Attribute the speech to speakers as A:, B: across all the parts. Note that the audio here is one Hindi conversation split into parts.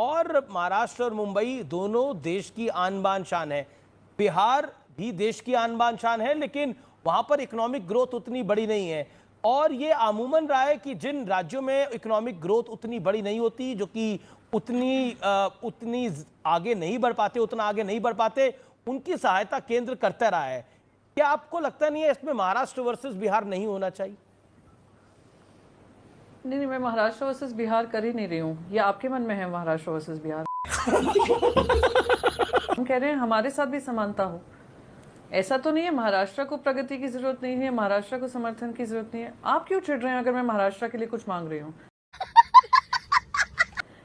A: और महाराष्ट्र और मुंबई दोनों देश की आन बान शान है। बिहार भी देश की आन बान शान है, लेकिन वहां पर इकोनॉमिक ग्रोथ उतनी बड़ी नहीं है। और ये आमूमन रहा है कि जिन राज्यों में इकोनॉमिक ग्रोथ उतनी बड़ी नहीं होती, जो कि उतनी आगे नहीं बढ़ पाते, उतना आगे नहीं बढ़ पाते, उनकी सहायता केंद्र करता रहा है। क्या आपको लगता नहीं है इसमें महाराष्ट्र वर्सेस बिहार नहीं होना चाहिए?
B: नहीं, मैं महाराष्ट्र वर्सेस बिहार कर ही नहीं रही हूँ। ये आपके मन में है महाराष्ट्र वर्सेस बिहार। हम कह रहे हैं हमारे साथ भी समानता हो। ऐसा तो नहीं है महाराष्ट्र को प्रगति की जरूरत नहीं है, महाराष्ट्र को समर्थन की जरूरत नहीं है। आप क्यों चिढ़ रहे हैं अगर मैं महाराष्ट्र के लिए कुछ मांग रही हूँ?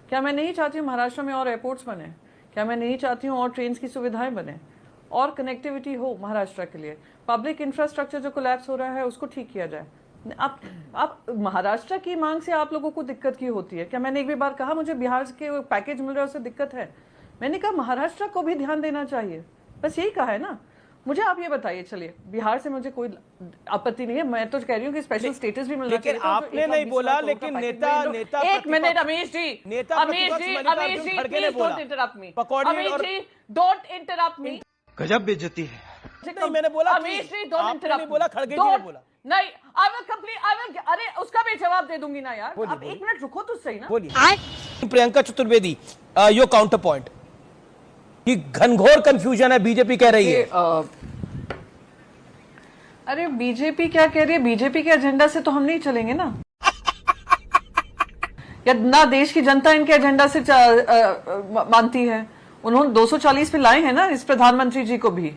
B: क्या मैं नहीं चाहती हूँ महाराष्ट्र में और एयरपोर्ट्स बने? क्या मैं नहीं चाहती हूँ और ट्रेन की सुविधाएं बने और कनेक्टिविटी हो महाराष्ट्र के लिए? पब्लिक इंफ्रास्ट्रक्चर जो कोलैप्स हो रहा है उसको ठीक किया जाए। आप महाराष्ट्र की मांग से आप लोगों को दिक्कत की होती है क्या? मैंने एक भी बार कहा मुझे बिहार के पैकेज मिल रहा है उससे दिक्कत है? मैंने कहा महाराष्ट्र को भी ध्यान देना चाहिए, बस यही कहा है ना। मुझे आप ये बताइए, चलिए बिहार से मुझे कोई आपत्ति नहीं है, मैं तो कह रही हूँ कि स्पेशल स्टेटस भी मिलना चाहिए।
A: लेकिन आपने नहीं बोला, लेकिन नेता
B: एक minute Amish ji, Amish ji don't interrupt me.
C: गजब बेइज्जती है।
A: नहीं, मैंने बोला
B: अमीश जी डोंट इंटरप्ट,
A: नहीं बोला, खड़गे जी ने बोला।
B: नहीं, आई विल कंप्लीट, अरे उसका भी जवाब दे दूंगी ना यार। आप एक मिनट रुको तो सही ना।
A: बोलिए। Priyanka Chaturvedi, your counter point कि घनघोर कंफ्यूजन है, बीजेपी कह रही है।
B: अरे बीजेपी क्या कह रही है? बीजेपी के एजेंडा से तो हम नहीं चलेंगे ना, या ना देश की जनता इनके एजेंडा से मानती है। उन्होंने 240 पे लाए हैं ना इस प्रधानमंत्री जी को भी,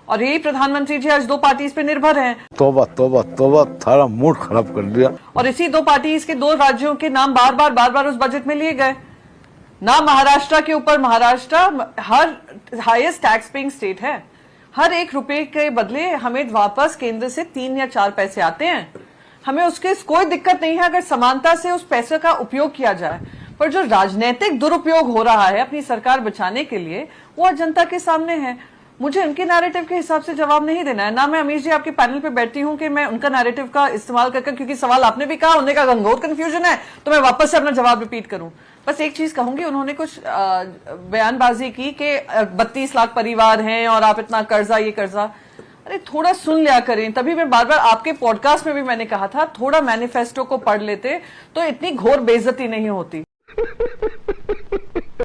B: और यही प्रधानमंत्री जी आज 2 पार्टीज पे निर्भर हैं।
C: तौबा तौबा तौबा, थारा मूड खराब कर दिया।
B: और इसी 2 पार्टीज के 2 राज्यों के नाम बार बार उस बजट में लिए गए ना। महाराष्ट्र के ऊपर, महाराष्ट्र हर हाईएस्ट टैक्स पेइंग स्टेट है। हर 1 रुपए के बदले हमें वापस केंद्र से 3 या 4 पैसे आते हैं। हमें उसके कोई दिक्कत नहीं है अगर समानता से उस पैसे का उपयोग किया जाए, पर जो राजनीतिक दुरुपयोग हो रहा है अपनी सरकार बचाने के लिए, वो जनता के सामने है। मुझे उनके नैरेटिव के हिसाब से जवाब नहीं देना है ना। मैं अमीश जी आपके पैनल पे बैठी हूं कि मैं उनका नैरेटिव का इस्तेमाल करके, क्योंकि सवाल आपने भी कहा उन्होंने कहा घनघोर कंफ्यूजन है, तो मैं वापस से अपना जवाब रिपीट करूं। बस एक चीज कहूंगी, उन्होंने कुछ बयानबाजी की कि 32 लाख परिवार हैं और आप इतना कर्जा, ये कर्जा। अरे थोड़ा सुन लिया करें। तभी मैं बार बार आपके पॉडकास्ट में भी मैंने कहा था थोड़ा मैनिफेस्टो को पढ़ लेते तो इतनी घोर बेइज्जती नहीं होती।